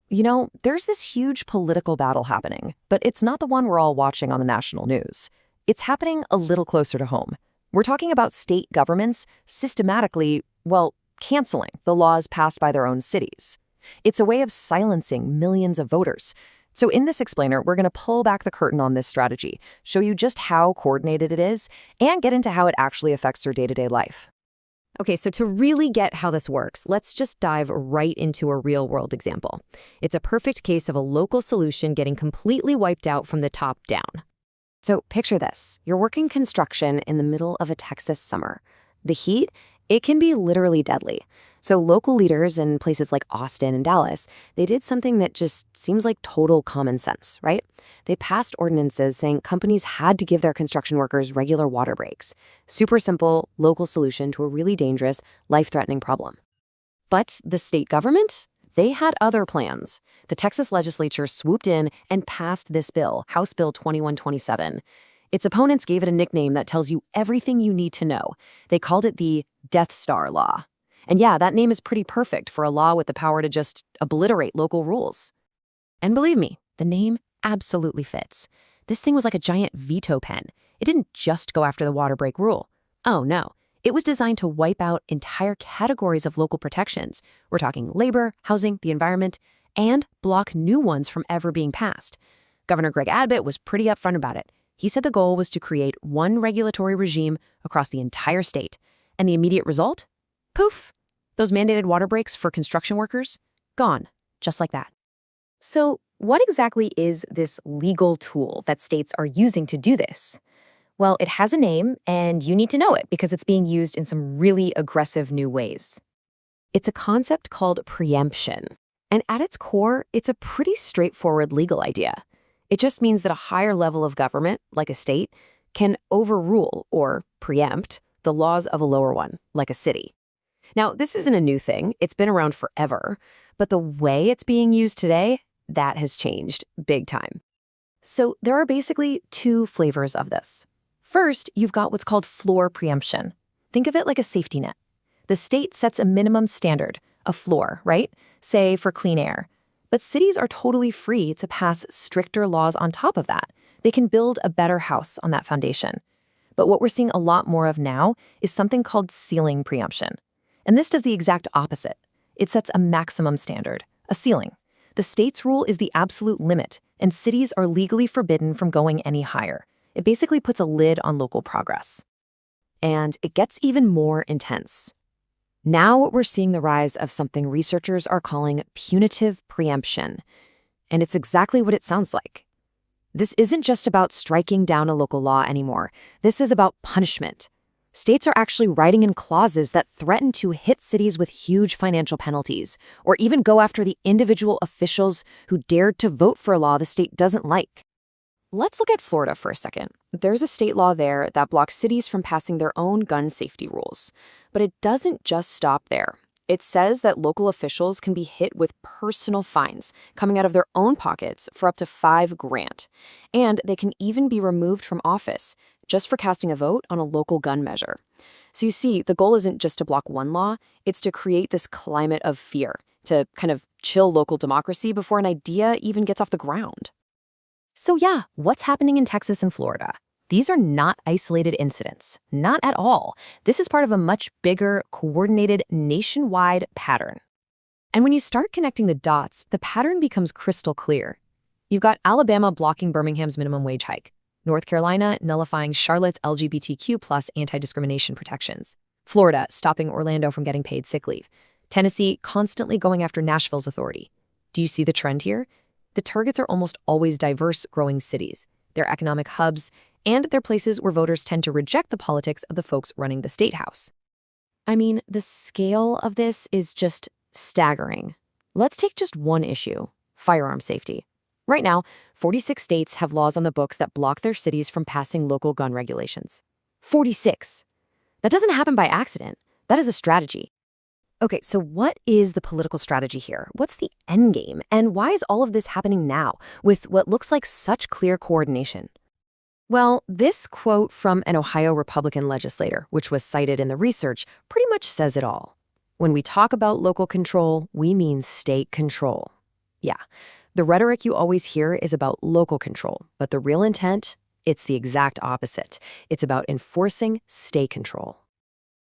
There's this huge political battle happening, but it's not the one we're all watching on the national news. It's happening a little closer to home. We're talking about state governments systematically, canceling the laws passed by their own cities. It's a way of silencing millions of voters. So in this explainer, we're going to pull back the curtain on this strategy, show you just how coordinated it is, and get into how it actually affects your day-to-day life. Okay, so to really get how this works, let's just dive right into a real-world example. It's a perfect case of a local solution getting completely wiped out from the top down. So picture this. You're working construction in the middle of a Texas summer. The heat, it can be literally deadly. So local leaders in places like Austin and Dallas, they did something that just seems like total common sense, right? They passed ordinances saying companies had to give their construction workers regular water breaks. Super simple, local solution to a really dangerous, life-threatening problem. But the state government? They had other plans. The Texas legislature swooped in and passed this bill, House Bill 2127. Its opponents gave it a nickname that tells you everything you need to know. They called it the Death Star Law. And yeah, that name is pretty perfect for a law with the power to just obliterate local rules. And believe me, the name absolutely fits. This thing was like a giant veto pen. It didn't just go after the water break rule. Oh no, it was designed to wipe out entire categories of local protections. We're talking labor, housing, the environment, and block new ones from ever being passed. Governor Greg Abbott was pretty upfront about it. He said the goal was to create one regulatory regime across the entire state. And the immediate result? Poof! Those mandated water breaks for construction workers? Gone. Just like that. So what exactly is this legal tool that states are using to do this? Well, it has a name, and you need to know it because it's being used in some really aggressive new ways. It's a concept called preemption. And at its core, it's a pretty straightforward legal idea. It just means that a higher level of government, like a state, can overrule or preempt the laws of a lower one, like a city. Now, this isn't a new thing. It's been around forever. But the way it's being used today, that has changed big time. So there are basically two flavors of this. First, you've got what's called floor preemption. Think of it like a safety net. The state sets a minimum standard, a floor, right? Say for clean air. But cities are totally free to pass stricter laws on top of that. They can build a better house on that foundation. But what we're seeing a lot more of now is something called ceiling preemption. And this does the exact opposite. It sets a maximum standard, a ceiling. The state's rule is the absolute limit, and cities are legally forbidden from going any higher. It basically puts a lid on local progress. And it gets even more intense. Now we're seeing the rise of something researchers are calling punitive preemption. And it's exactly what it sounds like. This isn't just about striking down a local law anymore. This is about punishment. States are actually writing in clauses that threaten to hit cities with huge financial penalties, or even go after the individual officials who dared to vote for a law the state doesn't like. Let's look at Florida for a second. There's a state law there that blocks cities from passing their own gun safety rules. But it doesn't just stop there. It says that local officials can be hit with personal fines coming out of their own pockets for up to $5,000. And they can even be removed from office just for casting a vote on a local gun measure. So you see, the goal isn't just to block one law, it's to create this climate of fear, to kind of chill local democracy before an idea even gets off the ground. So yeah, what's happening in Texas and Florida? These are not isolated incidents, not at all. This is part of a much bigger, coordinated, nationwide pattern. And when you start connecting the dots, the pattern becomes crystal clear. You've got Alabama blocking Birmingham's minimum wage hike, North Carolina nullifying Charlotte's LGBTQ plus anti-discrimination protections, Florida stopping Orlando from getting paid sick leave, Tennessee constantly going after Nashville's authority. Do you see the trend here? The targets are almost always diverse, growing cities. They're economic hubs, and they're places where voters tend to reject the politics of the folks running the state house. I mean, the scale of this is just staggering. Let's take just one issue, firearm safety. Right now, 46 states have laws on the books that block their cities from passing local gun regulations. 46. That doesn't happen by accident. That is a strategy. Okay, so what is the political strategy here? What's the end game? And why is all of this happening now with what looks like such clear coordination? Well, this quote from an Ohio Republican legislator, which was cited in the research, pretty much says it all. When we talk about local control, we mean state control. Yeah, the rhetoric you always hear is about local control, but the real intent, it's the exact opposite. It's about enforcing state control.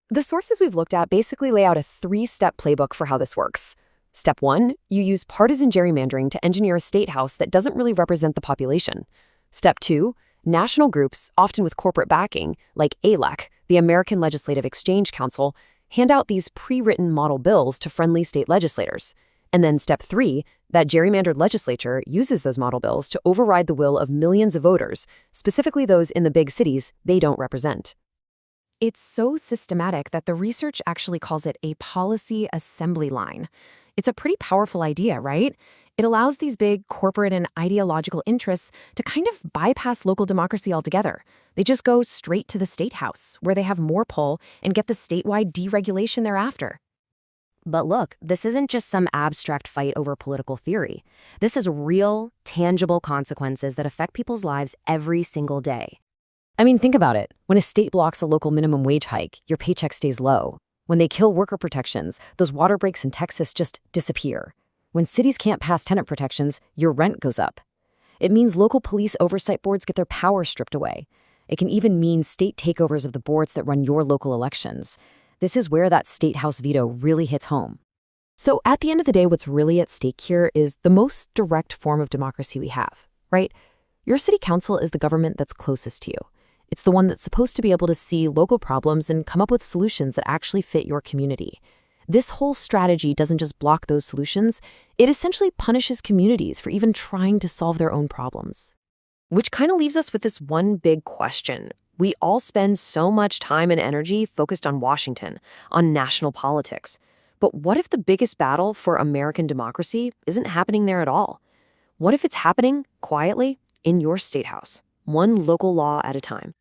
The sources we've looked at basically lay out a three-step playbook for how this works. Step 1, you use partisan gerrymandering to engineer a state house that doesn't really represent the population. Step 2, national groups, often with corporate backing, like ALEC, the American Legislative Exchange Council, hand out these pre-written model bills to friendly state legislators. And then step 3, that gerrymandered legislature uses those model bills to override the will of millions of voters, specifically those in the big cities they don't represent. It's so systematic that the research actually calls it a policy assembly line. It's a pretty powerful idea, right? It allows these big corporate and ideological interests to kind of bypass local democracy altogether. They just go straight to the state house, where they have more pull and get the statewide deregulation thereafter. But look, this isn't just some abstract fight over political theory. This has real, tangible consequences that affect people's lives every single day. I mean, think about it. When a state blocks a local minimum wage hike, your paycheck stays low. When they kill worker protections, those water breaks in Texas just disappear. When cities can't pass tenant protections, your rent goes up. It means local police oversight boards get their power stripped away. It can even mean state takeovers of the boards that run your local elections. This is where that state house veto really hits home. So at the end of the day, what's really at stake here is the most direct form of democracy we have, right? Your city council is the government that's closest to you. It's the one that's supposed to be able to see local problems and come up with solutions that actually fit your community. This whole strategy doesn't just block those solutions, it essentially punishes communities for even trying to solve their own problems. Which kind of leaves us with this one big question. We all spend so much time and energy focused on Washington, on national politics. But what if the biggest battle for American democracy isn't happening there at all? What if it's happening quietly in your state house, one local law at a time?